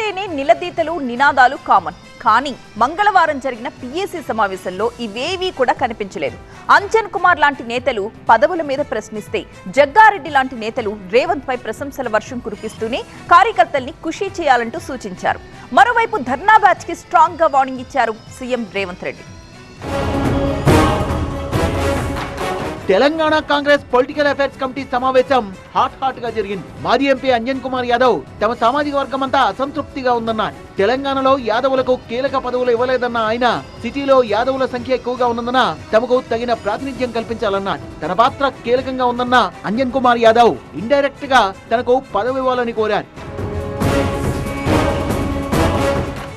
అంటేనే నిలదీతలు నినాదాలు కామన్. కానీ మంగళవారం జరిగిన పిఎసి సమావేశంలో ఇవేవీ కూడా కనిపించలేదు. అంజన్ కుమార్ లాంటి నేతలు పదవుల మీద ప్రశ్నిస్తే, జగ్గారెడ్డి లాంటి నేతలు రేవంత్ పై ప్రశంసల వర్షం కురిపిస్తూనే కార్యకర్తల్ని ఖుషీ చేయాలంటూ సూచించారు. మరోవైపు ధర్నా బ్యాచ్ కి స్ట్రాంగ్ గా వార్నింగ్ ఇచ్చారు CM Revanth Reddy. Telangana Congress political affairs committee సమావేశం హాట్ గా జరిగింది. మాజీ ఎంపీ అంజన్ కుమార్ యాదవ్ తమ సామాజిక వర్గం అంతా అసంతృప్తిగా ఉందన్నారు. తెలంగాణలో యాదవులకు కీలక పదవులు ఇవ్వలేదన్న ఆయన, సిటీలో యాదవుల సంఖ్య ఎక్కువగా ఉన్నందున తమకు తగిన ప్రాతినిధ్యం కల్పించాలన్నారు. తన పాత్ర కీలకంగా ఉందన్న అంజన్ కుమార్ యాదవ్ ఇండైరెక్ట్ గా తనకు పదవి ఇవ్వాలని కోరారు.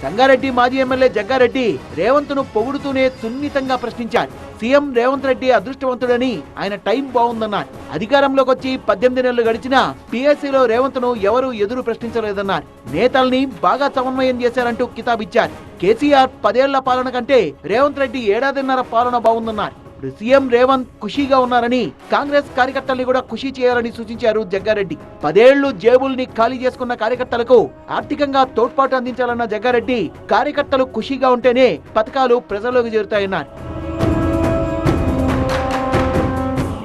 సంగారెడ్డి మాజీ ఎమ్మెల్యే జగ్గారెడ్డి రేవంత్ ను పొగుడుతూనే సున్నితంగా ప్రశ్నించారు. సీఎం రేవంత్ రెడ్డి అదృష్టవంతుడని, ఆయన టైం బాగుందన్నారు. అధికారంలోకి వచ్చి 18 నెలలు గడిచినా పిఎస్సీలో రేవంత్ ను ఎవరూ ఎదురు ప్రశ్నించలేదన్నారు. నేతల్ని బాగా సమన్వయం చేశారంటూ కితాబిచ్చారు. కేసీఆర్ 10 ఏళ్ల పాలన కంటే రేవంత్ రెడ్డి 1.5 ఏళ్ల పాలన బాగుందన్నారు. సీఎం రేవంత్ ఖుషీగా ఉన్నారని, కాంగ్రెస్ కార్యకర్తల్ని కూడా ఖుషీ చేయాలని సూచించారు జగ్గారెడ్డి. 10 ఏళ్లు జేబుల్ని ఖాళీ చేసుకున్న కార్యకర్తలకు ఆర్థికంగా తోడ్పాటు అందించాలన్న జగ్గారెడ్డి, కార్యకర్తలు ఖుషీగా ఉంటేనే పథకాలు ప్రజల్లోకి చేరుతాయన్నారు.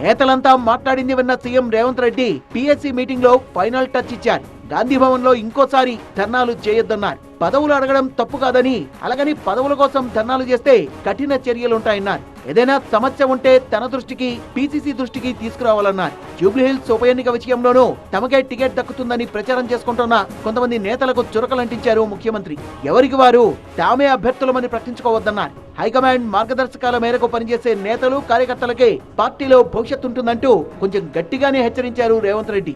నేతలంతా మాట్లాడింది విన్న CM Revanth Reddy PSC meeting లో ఫైనల్ టచ్ ఇచ్చారు. గాంధీ భవన్ లో ఇంకోసారి ధర్నాలు చేయొద్దన్నారు. పదవులు అడగడం తప్పు కాదని, అలాగని పదవుల కోసం ధర్నాలు చేస్తే కఠిన చర్యలుంటాయన్నారు. ఏదైనా సమస్య ఉంటే తన దృష్టికి, పిసిసి దృష్టికి తీసుకురావాలన్నారు. జూబ్లీహిల్స్ ఉప ఎన్నిక విషయంలోనూ తమకే టికెట్ దక్కుతుందని ప్రచారం చేసుకుంటున్న కొంతమంది నేతలకు చురకలంటించారు ముఖ్యమంత్రి. ఎవరికి వారు తామే అభ్యర్థులమని ప్రకటించుకోవద్దన్నారు. హైకమాండ్ మార్గదర్శకాల మేరకు పనిచేసే నేతలు, కార్యకర్తలకే పార్టీలో భవిష్యత్తు ఉంటుందంటూ కొంచెం గట్టిగానే హెచ్చరించారు రేవంత్ రెడ్డి.